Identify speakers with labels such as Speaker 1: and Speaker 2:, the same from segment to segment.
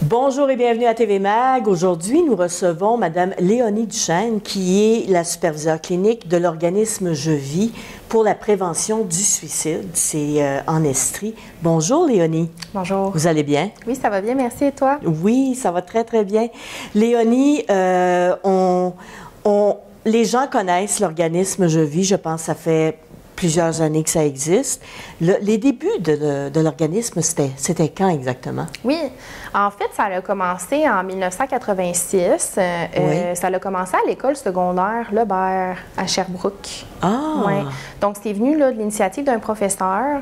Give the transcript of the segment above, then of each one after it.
Speaker 1: Bonjour et bienvenue à TV Mag. Aujourd'hui, nous recevons Mme Léonie Duchesne, qui est la superviseure clinique de l'organisme Je Vis pour la prévention du suicide. C'est en Estrie. Bonjour Léonie.
Speaker 2: Bonjour.
Speaker 1: Vous allez bien?
Speaker 2: Oui, ça va bien, merci. Et toi?
Speaker 1: Oui, ça va très, très bien. Léonie, les gens connaissent l'organisme Je Vis. Je pense que ça fait plusieurs années que ça existe. Les débuts de l'organisme, c'était quand exactement?
Speaker 2: Oui, en fait, ça a commencé en 1986.
Speaker 1: Oui.
Speaker 2: Ça a commencé à l'école secondaire Lebert à Sherbrooke.
Speaker 1: Ah!
Speaker 2: Ouais. Donc, c'est venu là, de l'initiative d'un professeur.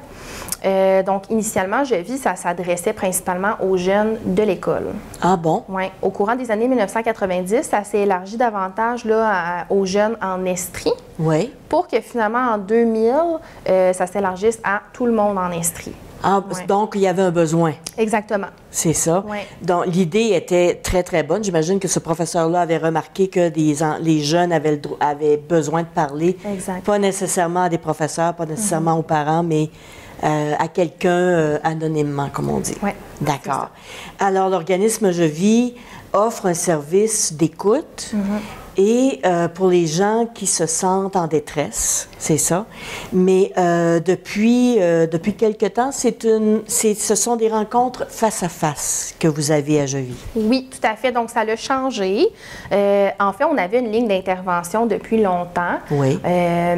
Speaker 2: Donc, initialement, Je Vis, ça s'adressait principalement aux jeunes de l'école.
Speaker 1: Ah bon?
Speaker 2: Oui. Au courant des années 1990, ça s'est élargi davantage là, aux jeunes en Estrie.
Speaker 1: Oui.
Speaker 2: Pour que finalement, en 2000, ça s'élargisse à tout le monde en Estrie.
Speaker 1: Ah,
Speaker 2: Ouais.
Speaker 1: donc il y avait un besoin.
Speaker 2: Exactement.
Speaker 1: C'est ça.
Speaker 2: Oui.
Speaker 1: Donc l'idée était très, très bonne. J'imagine que ce professeur-là avait remarqué que les jeunes avaient besoin de parler,
Speaker 2: Exact.
Speaker 1: pas nécessairement à des professeurs, pas nécessairement aux parents, mais à quelqu'un anonymement, comme on dit.
Speaker 2: Oui.
Speaker 1: D'accord. Alors, l'organisme Je Vis offre un service d'écoute. Et pour les gens qui se sentent en détresse, c'est ça. Mais depuis quelque temps, ce sont des rencontres face à face que vous avez à Je Vis.
Speaker 2: Oui, tout à fait. Donc, ça l'a changé. En fait, on avait une ligne d'intervention depuis longtemps.
Speaker 1: Oui.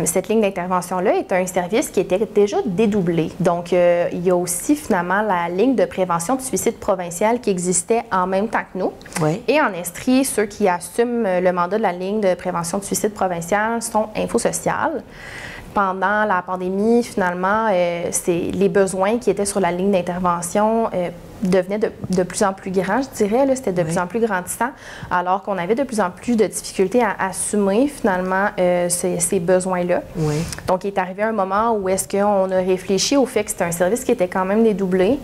Speaker 2: Cette ligne d'intervention-là est un service qui était déjà dédoublé. Donc, il y a aussi finalement la ligne de prévention du suicide provincial qui existait en même temps que nous.
Speaker 1: Oui.
Speaker 2: Et en Estrie, ceux qui assument le mandat de la ligne de prévention du suicide provincial sont Infosocial. Pendant la pandémie, finalement, les besoins qui étaient sur la ligne d'intervention devenaient de plus en plus grands, je dirais. C'était de plus en plus grandissant, alors qu'on avait de plus en plus de difficultés à assumer, finalement, ces besoins-là.
Speaker 1: Oui.
Speaker 2: Donc, il est arrivé un moment où est-ce qu'on a réfléchi au fait que c'était un service qui était quand même dédoublé.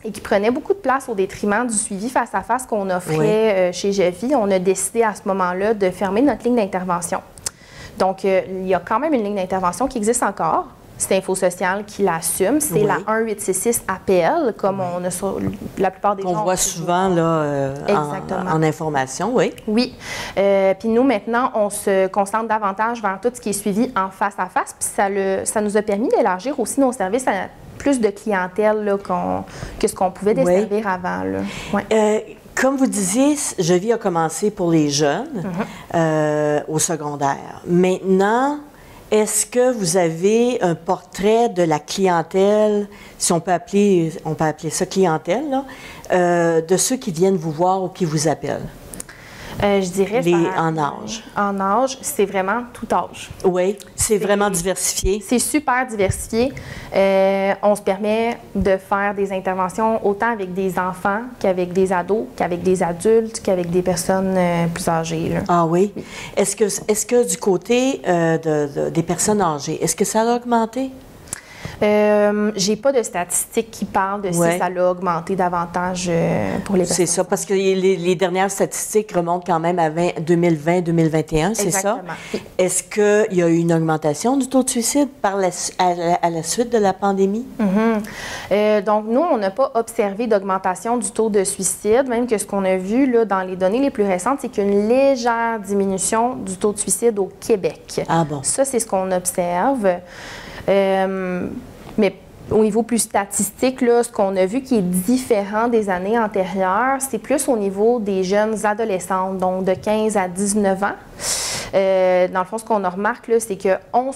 Speaker 2: Et qui prenait beaucoup de place au détriment du suivi face à face qu'on offrait chez Je Vis. On a décidé à ce moment-là de fermer notre ligne d'intervention. Donc, il y a quand même une ligne d'intervention qui existe encore. C'est Infosocial qui l'assume. C'est la 1866 APL, comme on a sur la plupart des gens.
Speaker 1: Qu'on voit souvent là, en information, oui.
Speaker 2: Oui. Puis nous, maintenant, on se concentre davantage vers tout ce qui est suivi en face à face. Puis ça nous a permis d'élargir aussi nos services à plus de clientèle là, que ce qu'on pouvait desservir avant. Là. Ouais.
Speaker 1: Comme vous disiez, Je Vis a commencé pour les jeunes au secondaire. Maintenant, est-ce que vous avez un portrait de la clientèle, si on peut appeler ça clientèle, là, de ceux qui viennent vous voir ou qui vous appellent?
Speaker 2: Je dirais
Speaker 1: en âge.
Speaker 2: En âge, c'est vraiment tout âge.
Speaker 1: Oui, c'est vraiment diversifié.
Speaker 2: C'est super diversifié. On se permet de faire des interventions autant avec des enfants qu'avec des ados, qu'avec des adultes, qu'avec des personnes plus âgées. Là.
Speaker 1: Ah oui? Est-ce que du côté des personnes âgées, est-ce que ça a augmenté?
Speaker 2: J'ai pas de statistiques qui parlent de si ça a augmenté davantage pour les personnes.
Speaker 1: C'est ça, parce que les dernières statistiques remontent quand même à 2020-2021, c'est ça? Est-ce qu'il y a eu une augmentation du taux de suicide à la suite de la pandémie?
Speaker 2: Donc, nous, on n'a pas observé d'augmentation du taux de suicide, même que ce qu'on a vu là, dans les données les plus récentes, c'est qu'il y a une légère diminution du taux de suicide au Québec.
Speaker 1: Ah bon?
Speaker 2: Ça, c'est ce qu'on observe. Mais au niveau plus statistique, là, ce qu'on a vu qui est différent des années antérieures, c'est plus au niveau des jeunes adolescentes, donc de 15 à 19 ans. Dans le fond, ce qu'on remarque, c'est que 11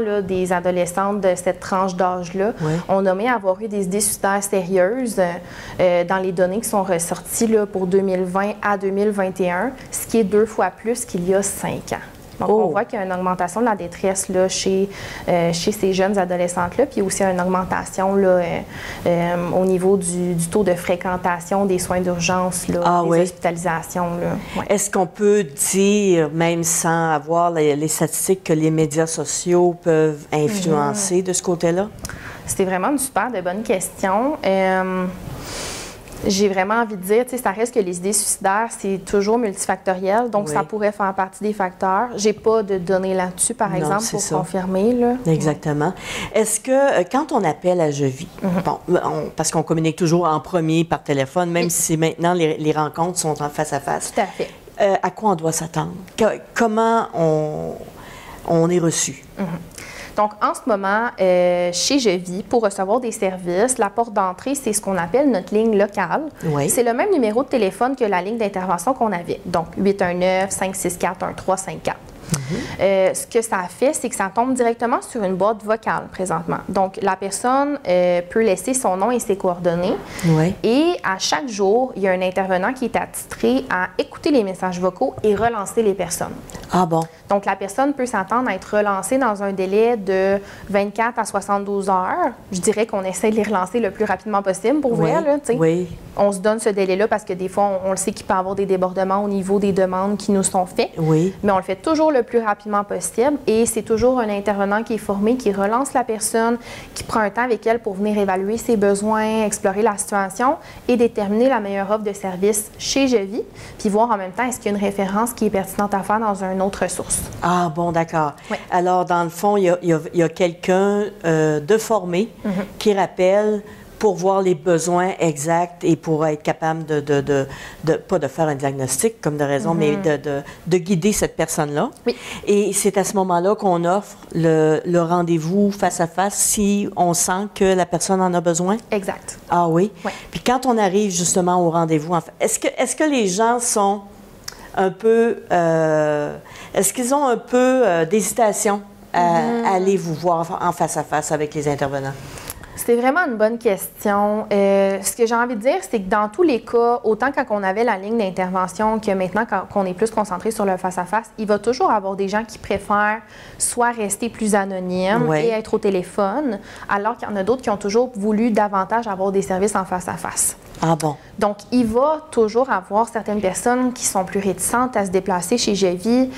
Speaker 2: là, des adolescentes de cette tranche d'âge-là ont nommé avoir eu des idées suicidaires sérieuses dans les données qui sont ressorties là, pour 2020 à 2021, ce qui est 2 fois plus qu'il y a 5 ans. Donc, on voit qu'il y a une augmentation de la détresse là, chez ces jeunes adolescentes-là, puis aussi une augmentation là, au niveau du taux de fréquentation des soins d'urgence, des hospitalisations. Là. Ouais.
Speaker 1: Est-ce qu'on peut dire, même sans avoir les statistiques, que les médias sociaux peuvent influencer de ce côté-là?
Speaker 2: C'est vraiment une super de bonne question. J'ai vraiment envie de dire, ça reste que les idées suicidaires, c'est toujours multifactoriel, donc ça pourrait faire partie des facteurs. J'ai pas de données là-dessus, par exemple, pour confirmer. Là.
Speaker 1: Exactement. Est-ce que quand on appelle à Je vis, parce qu'on communique toujours en premier par téléphone, même si maintenant les rencontres sont en face à face.
Speaker 2: Tout à fait.
Speaker 1: À quoi on doit s'attendre? Comment on est reçu?
Speaker 2: Donc, en ce moment, chez Je vis, pour recevoir des services, la porte d'entrée, c'est ce qu'on appelle notre ligne locale.
Speaker 1: Oui.
Speaker 2: C'est le même numéro de téléphone que la ligne d'intervention qu'on avait. Donc, 819-564-1354. Ce que ça fait, c'est que ça tombe directement sur une boîte vocale présentement. Donc, la personne peut laisser son nom et ses coordonnées.
Speaker 1: Oui.
Speaker 2: Et à chaque jour, il y a un intervenant qui est attitré à écouter les messages vocaux et relancer les personnes.
Speaker 1: Ah bon?
Speaker 2: Donc, la personne peut s'attendre à être relancée dans un délai de 24 à 72 heures. Je dirais qu'on essaie de les relancer le plus rapidement possible pour vrai. Là,
Speaker 1: oui.
Speaker 2: On se donne ce délai-là parce que des fois, on le sait qu'il peut y avoir des débordements au niveau des demandes qui nous sont faites.
Speaker 1: Oui.
Speaker 2: Mais on le fait toujours le plus rapidement possible et c'est toujours un intervenant qui est formé, qui relance la personne, qui prend un temps avec elle pour venir évaluer ses besoins, explorer la situation et déterminer la meilleure offre de service chez Je vis, puis voir en même temps est-ce qu'il y a une référence qui est pertinente à faire dans une autre ressource.
Speaker 1: Ah bon, d'accord.
Speaker 2: Oui.
Speaker 1: Alors, dans le fond, il y a quelqu'un de formé qui rappelle pour voir les besoins exacts et pour être capable pas de faire un diagnostic comme de raison, mais de guider cette personne-là.
Speaker 2: Oui.
Speaker 1: Et c'est à ce moment-là qu'on offre le rendez-vous face à face si on sent que la personne en a besoin?
Speaker 2: Exact.
Speaker 1: Ah oui?
Speaker 2: Oui.
Speaker 1: Puis quand on arrive justement au rendez-vous, est-ce que les gens sont un peu... est-ce qu'ils ont un peu d'hésitation à aller vous voir en face à face avec les intervenants?
Speaker 2: C'est vraiment une bonne question. Ce que j'ai envie de dire, c'est que dans tous les cas, autant quand on avait la ligne d'intervention que maintenant quand on est plus concentré sur le face-à-face, il va toujours avoir des gens qui préfèrent soit rester plus anonymes et être au téléphone, alors qu'il y en a d'autres qui ont toujours voulu davantage avoir des services en face-à-face.
Speaker 1: Ah bon?
Speaker 2: Donc, il va toujours avoir certaines personnes qui sont plus réticentes à se déplacer chez Je vis.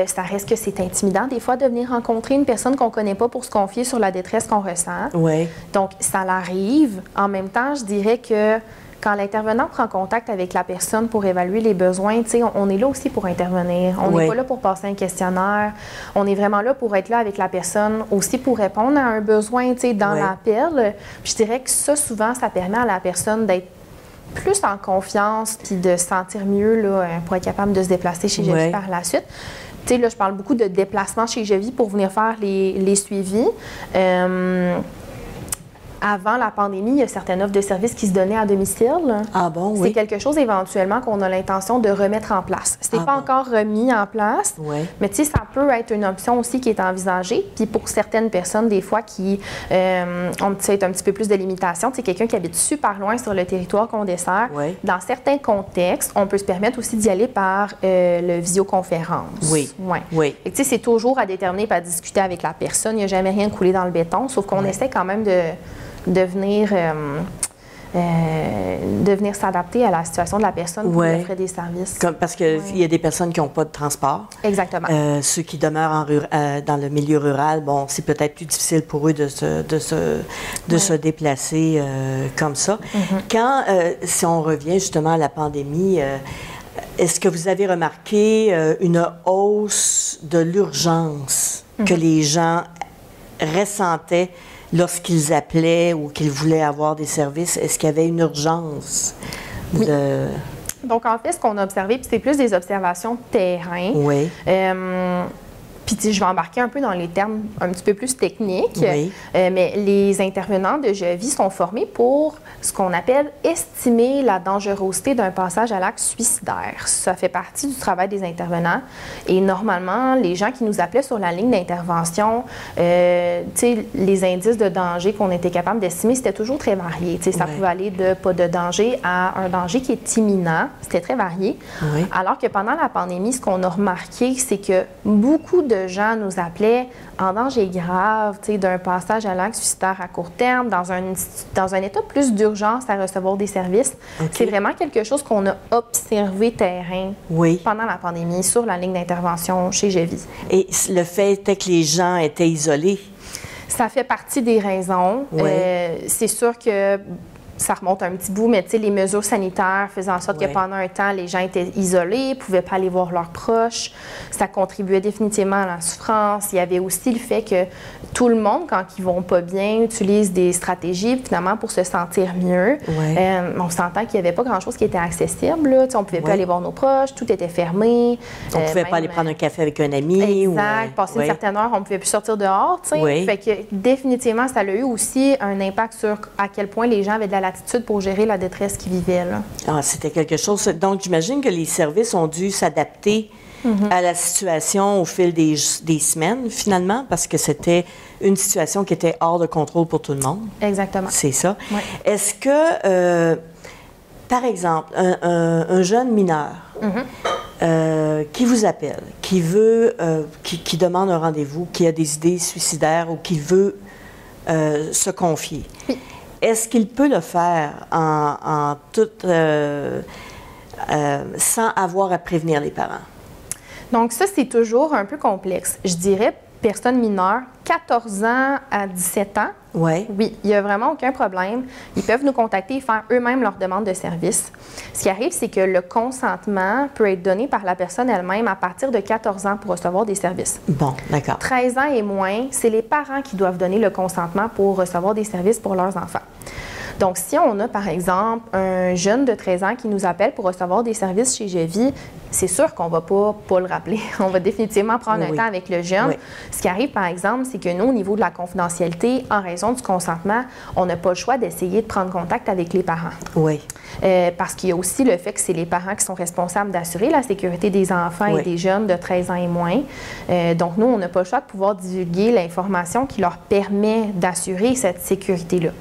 Speaker 2: Ça reste que c'est intimidant des fois de venir rencontrer une personne qu'on ne connaît pas pour se confier sur la détresse qu'on ressent.
Speaker 1: Oui.
Speaker 2: Donc, ça l'arrive. En même temps, je dirais que quand l'intervenant prend contact avec la personne pour évaluer les besoins, on est là aussi pour intervenir. On n'est pas là pour passer un questionnaire. On est vraiment là pour être là avec la personne, aussi pour répondre à un besoin dans l'appel. Puis je dirais que ça, souvent, ça permet à la personne d'être plus en confiance puis de se sentir mieux là, pour être capable de se déplacer chez Je vis par la suite. Là, je parle beaucoup de déplacements chez Je vis pour venir faire les suivis. Avant la pandémie, il y a certaines offres de services qui se donnaient à domicile.
Speaker 1: Ah bon, oui.
Speaker 2: C'est quelque chose éventuellement qu'on a l'intention de remettre en place. Ce n'est pas encore remis en place, mais ça peut être une option aussi qui est envisagée. Puis pour certaines personnes, des fois, qui ont peut-être un petit peu plus de limitations, quelqu'un qui habite super loin sur le territoire qu'on dessert, dans certains contextes, on peut se permettre aussi d'y aller par le visioconférence.
Speaker 1: Oui. Oui.
Speaker 2: C'est toujours à déterminer et à discuter avec la personne. Il n'y a jamais rien coulé dans le béton, sauf qu'on essaie quand même de venir s'adapter à la situation de la personne pour lui offrir des services.
Speaker 1: Parce qu'il y a des personnes qui n'ont pas de transport.
Speaker 2: Exactement.
Speaker 1: Ceux qui demeurent dans le milieu rural, bon, c'est peut-être plus difficile pour eux de se déplacer comme ça. Quand, si on revient justement à la pandémie, est-ce que vous avez remarqué une hausse de l'urgence que les gens ressentaient lorsqu'ils appelaient ou qu'ils voulaient avoir des services? Est-ce qu'il y avait une urgence de...
Speaker 2: Donc, en fait, ce qu'on a observé, puis c'est plus des observations de terrain.
Speaker 1: Oui.
Speaker 2: Puis, je vais embarquer un peu dans les termes un petit peu plus techniques, mais les intervenants de Je vis sont formés pour ce qu'on appelle estimer la dangerosité d'un passage à l'acte suicidaire. Ça fait partie du travail des intervenants. Et normalement, les gens qui nous appelaient sur la ligne d'intervention, les indices de danger qu'on était capable d'estimer, c'était toujours très varié. Ça pouvait aller de pas de danger à un danger qui est imminent. C'était très varié. Alors que pendant la pandémie, ce qu'on a remarqué, c'est que beaucoup de gens nous appelaient en danger grave, d'un passage à l'acte suicidaire à court terme, dans un état plus d'urgence à recevoir des services. C'est vraiment quelque chose qu'on a observé terrain pendant la pandémie sur la ligne d'intervention chez Je vis.
Speaker 1: Et le fait est que les gens étaient isolés?
Speaker 2: Ça fait partie des raisons. C'est sûr que ça remonte un petit bout, mais tu sais, les mesures sanitaires faisaient en sorte que pendant un temps, les gens étaient isolés, ne pouvaient pas aller voir leurs proches. Ça contribuait définitivement à la souffrance. Il y avait aussi le fait que tout le monde, quand ils vont pas bien, utilise des stratégies finalement pour se sentir mieux. On s'entend qu'il n'y avait pas grand-chose qui était accessible. Là. On ne pouvait pas aller voir nos proches, tout était fermé.
Speaker 1: On ne pouvait pas aller prendre un café avec un ami.
Speaker 2: Exact. Passer une certaine heure, on ne pouvait plus sortir dehors. Fait que définitivement, ça a eu aussi un impact sur à quel point les gens avaient de la latitude pour gérer la détresse qu'ils vivaient. Là.
Speaker 1: Ah, c'était quelque chose. Donc, j'imagine que les services ont dû s'adapter à la situation au fil des semaines, finalement, parce que c'était une situation qui était hors de contrôle pour tout le monde.
Speaker 2: Exactement.
Speaker 1: C'est ça.
Speaker 2: Ouais.
Speaker 1: Est-ce que, par exemple, un jeune mineur qui vous appelle, qui veut, qui demande un rendez-vous, qui a des idées suicidaires ou qui veut se confier, est-ce qu'il peut le faire en toute, sans avoir à prévenir les parents?
Speaker 2: Donc ça, c'est toujours un peu complexe. Je dirais, personnes mineures, 14 ans à 17 ans, oui, il n'y a vraiment aucun problème. Ils peuvent nous contacter et faire eux-mêmes leur demande de service. Ce qui arrive, c'est que le consentement peut être donné par la personne elle-même à partir de 14 ans pour recevoir des services.
Speaker 1: Bon, d'accord.
Speaker 2: 13 ans et moins, c'est les parents qui doivent donner le consentement pour recevoir des services pour leurs enfants. Donc, si on a, par exemple, un jeune de 13 ans qui nous appelle pour recevoir des services chez Jevis, c'est sûr qu'on ne va pas le rappeler. On va définitivement prendre un temps avec le jeune. Ce qui arrive, par exemple, c'est que nous, au niveau de la confidentialité, en raison du consentement, on n'a pas le choix d'essayer de prendre contact avec les parents. Parce qu'il y a aussi le fait que c'est les parents qui sont responsables d'assurer la sécurité des enfants et des jeunes de 13 ans et moins. Donc, nous, on n'a pas le choix de pouvoir divulguer l'information qui leur permet d'assurer cette sécurité-là.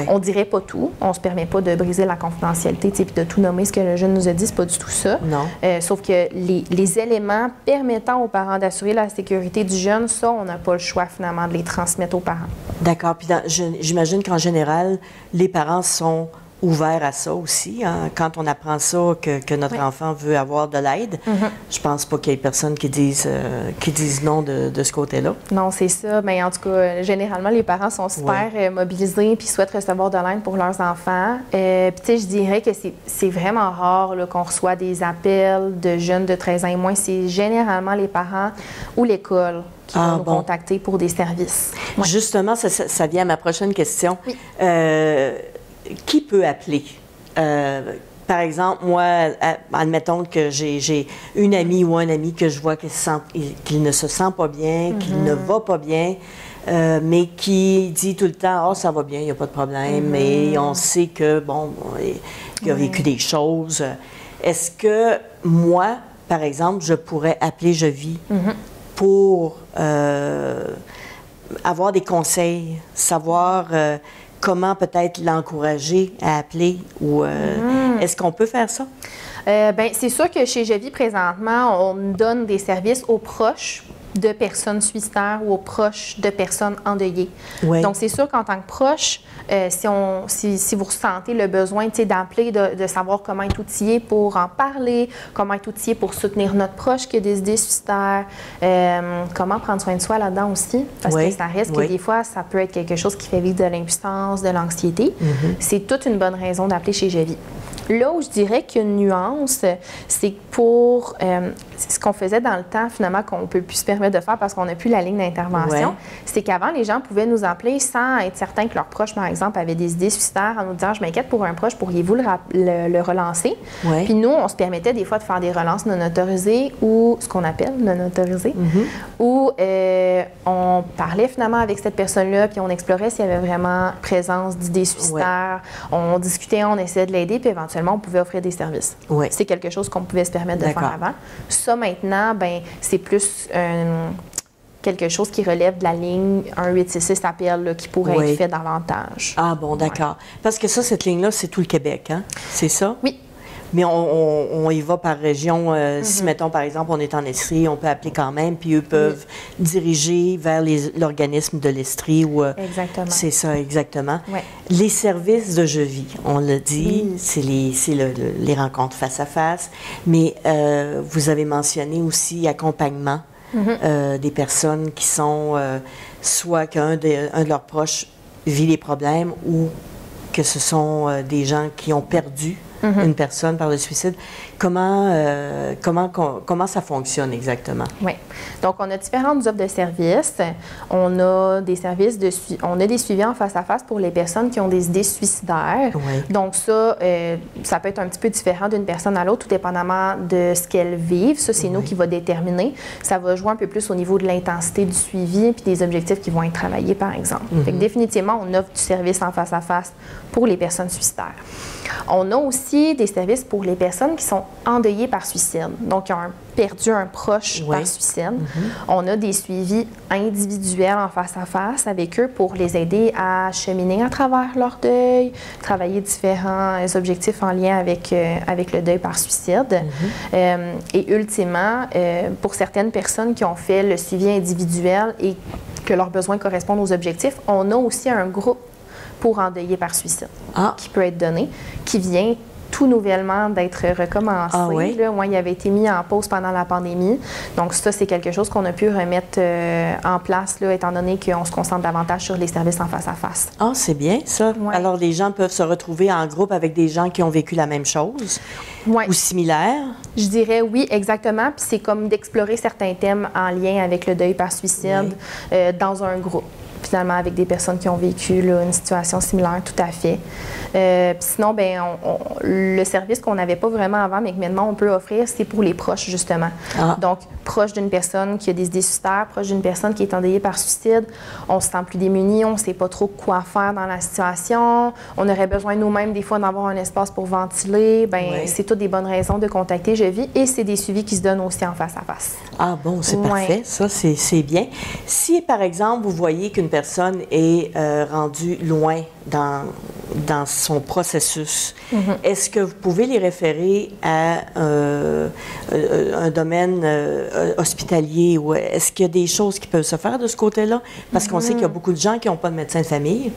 Speaker 2: On ne dirait pas tout. On ne se permet pas de briser la confidentialité et de tout nommer ce que le jeune nous a dit. C'est pas du tout ça.
Speaker 1: Non.
Speaker 2: Sauf que les éléments permettant aux parents d'assurer la sécurité du jeune, ça, on n'a pas le choix finalement de les transmettre aux parents.
Speaker 1: D'accord. Puis j'imagine qu'en général, les parents sont ouverts à ça aussi. Hein? Quand on apprend ça, que notre enfant veut avoir de l'aide, je pense pas qu'il y ait personne qui dise non de ce côté-là.
Speaker 2: Non, c'est ça. Mais en tout cas, généralement, les parents sont super mobilisés puis souhaitent recevoir de l'aide pour leurs enfants. Puis tu sais, je dirais que c'est vraiment rare là, qu'on reçoit des appels de jeunes de 13 ans et moins. C'est généralement les parents ou l'école qui vont nous contacter pour des services.
Speaker 1: Justement, ça vient à ma prochaine question. Qui peut appeler? Par exemple, moi, admettons que j'ai une amie ou un ami que je vois qu'il ne se sent pas bien, qu'il ne va pas bien, mais qui dit tout le temps « Ah, ça va bien, il n'y a pas de problème et on sait que, bon, il a vécu des choses. » Est-ce que moi, par exemple, je pourrais appeler Jevis pour avoir des conseils, savoir comment peut-être l'encourager à appeler ou est-ce qu'on peut faire ça?
Speaker 2: Bien, c'est sûr que chez Jevis, présentement, on donne des services aux proches de personnes suicidaires ou aux proches de personnes endeuillées. Donc, c'est sûr qu'en tant que proche, si vous ressentez le besoin d'appeler, de savoir comment être outillé pour en parler, comment être outillé pour soutenir notre proche qui a des idées suicidaires, comment prendre soin de soi là-dedans aussi, parce que ça reste que des fois, ça peut être quelque chose qui fait vivre de l'impuissance, de l'anxiété. C'est toute une bonne raison d'appeler chez Jevis. Là où je dirais qu'il y a une nuance, c'est que pour ce qu'on faisait dans le temps, finalement, qu'on ne peut plus se permettre de faire parce qu'on n'a plus la ligne d'intervention, c'est qu'avant, les gens pouvaient nous appeler sans être certains que leurs proches, par exemple, avaient des idées suicidaires en nous disant « Je m'inquiète pour un proche, pourriez-vous le relancer? » Puis nous, on se permettait des fois de faire des relances non autorisées ou ce qu'on appelle non autorisées, où on parlait finalement avec cette personne-là, puis on explorait s'il y avait vraiment présence d'idées suicidaires. On discutait, on essayait de l'aider, puis éventuellement, on pouvait offrir des services. C'est quelque chose qu'on pouvait se permettre de faire avant. Ça, maintenant, ben, c'est plus quelque chose qui relève de la ligne 1866 appel là, qui pourrait être fait davantage.
Speaker 1: Ah bon, d'accord. Parce que ça, cette ligne-là, c'est tout le Québec, hein? C'est ça?
Speaker 2: Oui.
Speaker 1: Mais on y va par région. Si, mettons, par exemple, on est en Estrie, on peut appeler quand même, puis eux peuvent diriger vers l'organisme de l'Estrie.
Speaker 2: Exactement.
Speaker 1: C'est ça, exactement. Les services de Jevis, on l'a dit, c'est les rencontres face à face, mais vous avez mentionné aussi accompagnement des personnes qui sont soit qu'un de leurs proches vit des problèmes ou que ce sont des gens qui ont perdu une personne par le suicide. Comment ça fonctionne exactement?
Speaker 2: Oui. Donc, on a différentes offres de services. On a des services on a des suivis en face à face pour les personnes qui ont des idées suicidaires.
Speaker 1: Oui.
Speaker 2: Donc, ça peut être un petit peu différent d'une personne à l'autre, tout dépendamment de ce qu'elles vivent. Ça, c'est nous qui va déterminer. Ça va jouer un peu plus au niveau de l'intensité du suivi puis des objectifs qui vont être travaillés, par exemple. Fait que définitivement, on offre du service en face à face pour les personnes suicidaires. On a aussi des services pour les personnes qui sont endeuillées par suicide, donc qui ont perdu un proche par suicide. On a des suivis individuels en face à face avec eux pour les aider à cheminer à travers leur deuil, travailler différents objectifs en lien avec le deuil par suicide. Et ultimement, pour certaines personnes qui ont fait le suivi individuel et que leurs besoins correspondent aux objectifs, on a aussi un groupe pour endeuiller par suicide qui peut être donné, qui vient tout nouvellement d'être recommencé.
Speaker 1: Ah oui?
Speaker 2: Là, il avait été mis en pause pendant la pandémie. Donc ça, c'est quelque chose qu'on a pu remettre en place, là, étant donné qu'on se concentre davantage sur les services en face à face.
Speaker 1: Ah, c'est bien ça.
Speaker 2: Ouais.
Speaker 1: Alors, les gens peuvent se retrouver en groupe avec des gens qui ont vécu la même chose ou similaire?
Speaker 2: Je dirais oui, exactement. Puis c'est comme d'explorer certains thèmes en lien avec le deuil par suicide dans un groupe. Finalement, avec des personnes qui ont vécu là, une situation similaire, tout à fait. Puis sinon, le service qu'on n'avait pas vraiment avant, mais que maintenant on peut offrir, c'est pour les proches, justement. Donc, proche d'une personne qui a des idées suicidaires, proche d'une personne qui est endeuillée par suicide, on se sent plus démuni, on ne sait pas trop quoi faire dans la situation, on aurait besoin nous-mêmes des fois d'avoir un espace pour ventiler. C'est toutes des bonnes raisons de contacter Je vis, et c'est des suivis qui se donnent aussi en face à face.
Speaker 1: Ah bon, c'est parfait, ça, c'est bien. Si, par exemple, vous voyez qu'une personne est rendue loin dans son processus, est-ce que vous pouvez les référer à un domaine hospitalier, ou est-ce qu'il y a des choses qui peuvent se faire de ce côté-là? Parce qu'on sait qu'il y a beaucoup de gens qui n'ont pas de médecin de famille,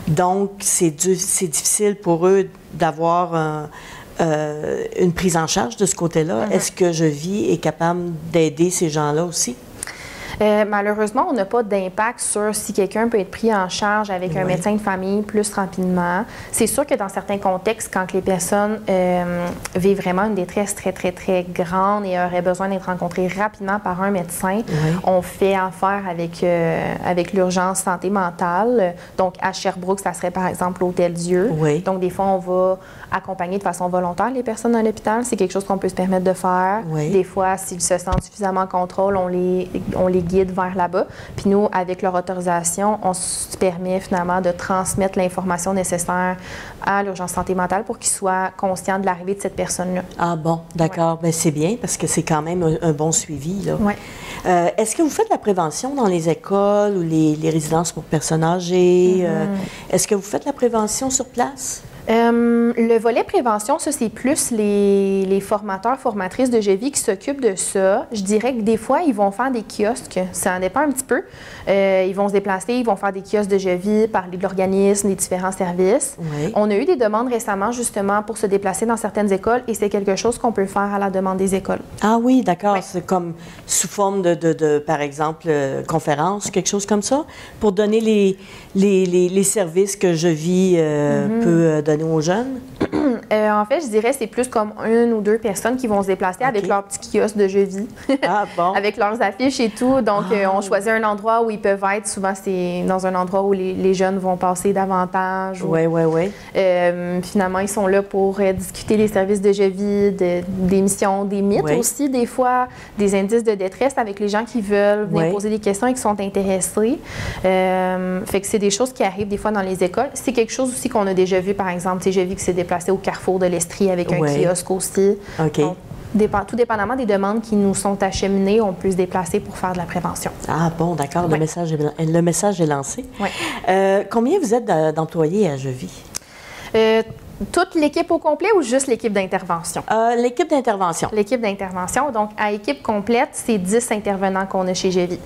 Speaker 1: donc c'est difficile pour eux d'avoir une prise en charge de ce côté-là. Est-ce que Je vis est capable d'aider ces gens-là aussi?
Speaker 2: Malheureusement, on n'a pas d'impact sur si quelqu'un peut être pris en charge avec un médecin de famille plus rapidement. C'est sûr que dans certains contextes, quand les personnes vivent vraiment une détresse très, très, très grande et auraient besoin d'être rencontrées rapidement par un médecin, on fait affaire avec l'urgence santé mentale. Donc, à Sherbrooke, ça serait par exemple l'Hôtel Dieu. Donc, des fois, on va accompagner de façon volontaire les personnes à l'hôpital. C'est quelque chose qu'on peut se permettre de faire. Des fois, s'ils se sentent suffisamment en contrôle, on les guide vers là-bas. Puis nous, avec leur autorisation, on se permet finalement de transmettre l'information nécessaire à l'urgence santé mentale pour qu'ils soient conscients de l'arrivée de cette personne-là.
Speaker 1: Ah bon, d'accord. Bien, c'est bien parce que c'est quand même un bon suivi, là. Est-ce que vous faites de la prévention dans les écoles ou les résidences pour personnes âgées? Est-ce que vous faites de la prévention sur place?
Speaker 2: Le volet prévention, ça, c'est plus les formateurs, formatrices de Je vis qui s'occupent de ça. Je dirais que des fois, ils vont faire des kiosques. Ça en dépend un petit peu. Ils vont se déplacer, ils vont faire des kiosques de Je vis, parler de l'organisme, des différents services. On a eu des demandes récemment, justement, pour se déplacer dans certaines écoles et c'est quelque chose qu'on peut faire à la demande des écoles.
Speaker 1: Ah oui, d'accord. C'est comme sous forme de par exemple, conférence, quelque chose comme ça, pour donner les services que Je vis peut donner aux jeunes?
Speaker 2: En fait, je dirais que c'est plus comme une ou deux personnes qui vont se déplacer avec leur petit kiosque de Je vis, avec leurs affiches et tout. Donc, on choisit un endroit où ils peuvent être. Souvent, c'est dans un endroit où les jeunes vont passer davantage. Finalement, ils sont là pour discuter des services de Je vis, des missions, des mythes aussi, des fois, des indices de détresse avec les gens qui veulent venir poser des questions et qui sont intéressés. Fait que c'est des choses qui arrivent des fois dans les écoles. C'est quelque chose aussi qu'on a déjà vu, par exemple. Je vis qui s'est déplacé au Carrefour de l'Estrie avec un kiosque aussi. Donc, tout dépendamment des demandes qui nous sont acheminées, on peut se déplacer pour faire de la prévention.
Speaker 1: Ah bon, d'accord. Le message est lancé. Combien vous êtes d'employés à Je vis?
Speaker 2: Toute l'équipe au complet ou juste l'équipe d'intervention?
Speaker 1: L'équipe d'intervention.
Speaker 2: L'équipe d'intervention. Donc, à équipe complète, c'est 10 intervenants qu'on a chez Je vis.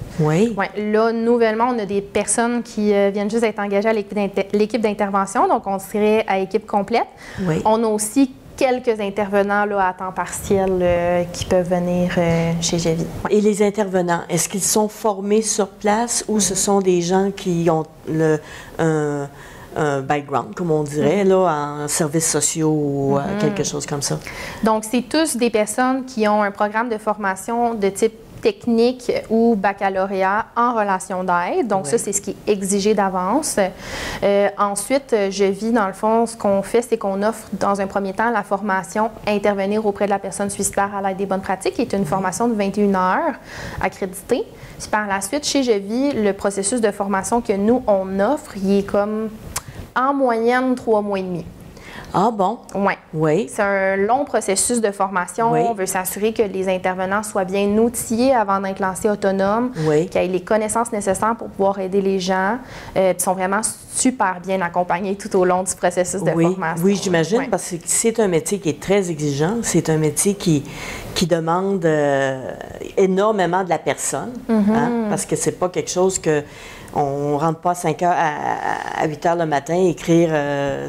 Speaker 2: Là, nouvellement, on a des personnes qui viennent juste d'être engagées à l'équipe d'intervention. Donc, on serait à équipe complète. On a aussi quelques intervenants là, à temps partiel qui peuvent venir chez Je vis.
Speaker 1: Et les intervenants, est-ce qu'ils sont formés sur place ou ce sont des gens qui ont un background, comme on dirait, là, en services sociaux ou quelque chose comme ça.
Speaker 2: Donc, c'est tous des personnes qui ont un programme de formation de type technique ou baccalauréat en relation d'aide. Donc, ça, c'est ce qui est exigé d'avance. Ensuite, je vis, dans le fond, ce qu'on fait, c'est qu'on offre, dans un premier temps, la formation Intervenir auprès de la personne suicidaire à l'aide des bonnes pratiques, qui est une formation de 21 heures accréditée. Puis par la suite, chez Je vis, le processus de formation que nous, on offre, il est comme en moyenne 3 mois et demi.
Speaker 1: Ah bon?
Speaker 2: Ouais.
Speaker 1: Oui.
Speaker 2: C'est un long processus de formation.
Speaker 1: Oui.
Speaker 2: On veut s'assurer que les intervenants soient bien outillés avant d'être lancés autonomes,
Speaker 1: oui.
Speaker 2: qu'ils aient les connaissances nécessaires pour pouvoir aider les gens, puis sont vraiment super bien accompagnés tout au long du processus de formation.
Speaker 1: Oui, j'imagine, parce que c'est un métier qui est très exigeant. C'est un métier qui demande énormément de la personne, parce que c'est pas quelque chose que on ne rentre pas à 5 heures à 8 heures le matin, écrire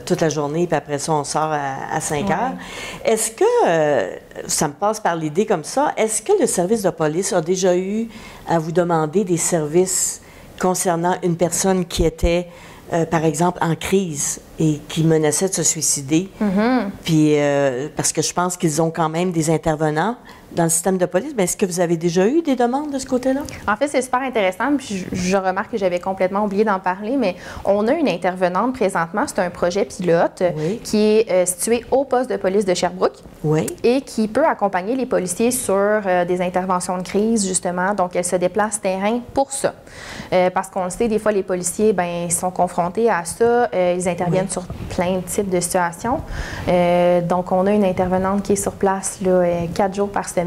Speaker 1: toute la journée, puis après ça, on sort à 5 heures. Est-ce que, ça me passe par l'idée comme ça, est-ce que le service de police a déjà eu à vous demander des services concernant une personne qui était, par exemple, en crise et qui menaçait de se suicider? Puis, parce que je pense qu'ils ont quand même des intervenants dans le système de police. Mais est-ce que vous avez déjà eu des demandes de ce côté-là?
Speaker 2: En fait, c'est super intéressant. Puis je remarque que j'avais complètement oublié d'en parler, mais on a une intervenante présentement. C'est un projet pilote qui est situé au poste de police de Sherbrooke et qui peut accompagner les policiers sur des interventions de crise, justement. Donc, elle se déplace terrain pour ça. Parce qu'on le sait, des fois, les policiers, ils sont confrontés à ça. Ils interviennent sur plein de types de situations. Donc, on a une intervenante qui est sur place là, 4 jours par semaine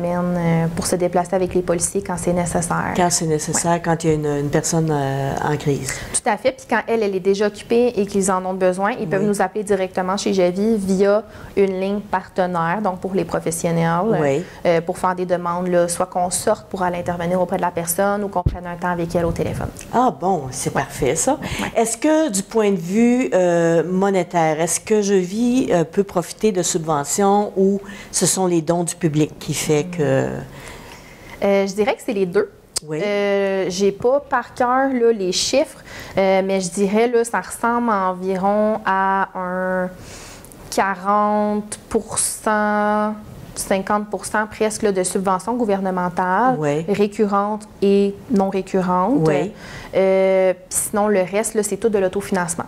Speaker 2: pour se déplacer avec les policiers quand c'est nécessaire. Quand
Speaker 1: c'est nécessaire, quand il y a une personne en crise.
Speaker 2: Tout à fait. Puis quand elle est déjà occupée et qu'ils en ont besoin, ils peuvent nous appeler directement chez Je vis via une ligne partenaire, donc pour les professionnels, pour faire des demandes, là, soit qu'on sorte pour aller intervenir auprès de la personne ou qu'on prenne un temps avec elle au téléphone.
Speaker 1: Ah bon, c'est parfait ça. Est-ce que du point de vue monétaire, est-ce que Je vis peut profiter de subventions ou ce sont les dons du public qui fait que...
Speaker 2: je dirais que c'est les deux. J'ai pas par cœur là, les chiffres, mais je dirais que ça ressemble environ à un 40 50 presque là, de subventions gouvernementales, récurrentes et non récurrentes. Puis sinon, le reste, là, c'est tout de l'autofinancement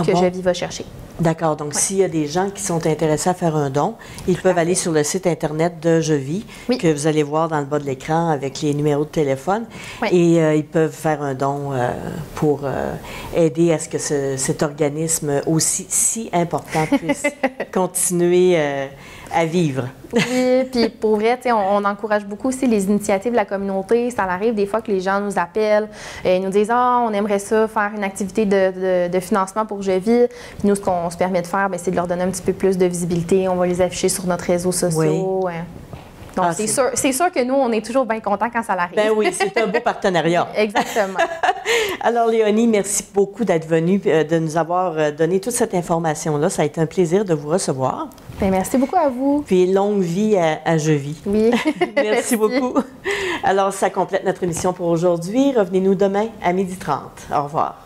Speaker 2: que Je vis va chercher.
Speaker 1: D'accord. Donc, s'il y a des gens qui sont intéressés à faire un don, ils peuvent aller sur le site Internet de Je vis, que vous allez voir dans le bas de l'écran avec les numéros de téléphone. Et ils peuvent faire un don pour aider à ce que cet organisme aussi si important puisse continuer à vivre.
Speaker 2: Oui, puis pour vrai, on encourage beaucoup aussi les initiatives de la communauté. Ça arrive des fois que les gens nous appellent et nous disent « Ah, on aimerait ça, faire une activité de financement pour Je vis. » Puis nous, ce qu'on se permet de faire, c'est de leur donner un petit peu plus de visibilité. On va les afficher sur notre réseau social. Donc, c'est sûr que nous, on est toujours bien contents quand ça arrive.
Speaker 1: Ben oui, c'est un beau partenariat.
Speaker 2: Exactement.
Speaker 1: Alors, Léonie, merci beaucoup d'être venue, de nous avoir donné toute cette information-là. Ça a été un plaisir de vous recevoir.
Speaker 2: Bien, merci beaucoup à vous.
Speaker 1: Puis, longue vie à Je vis.
Speaker 2: Oui.
Speaker 1: Merci beaucoup. Alors, ça complète notre émission pour aujourd'hui. Revenez-nous demain à 12h30. Au revoir.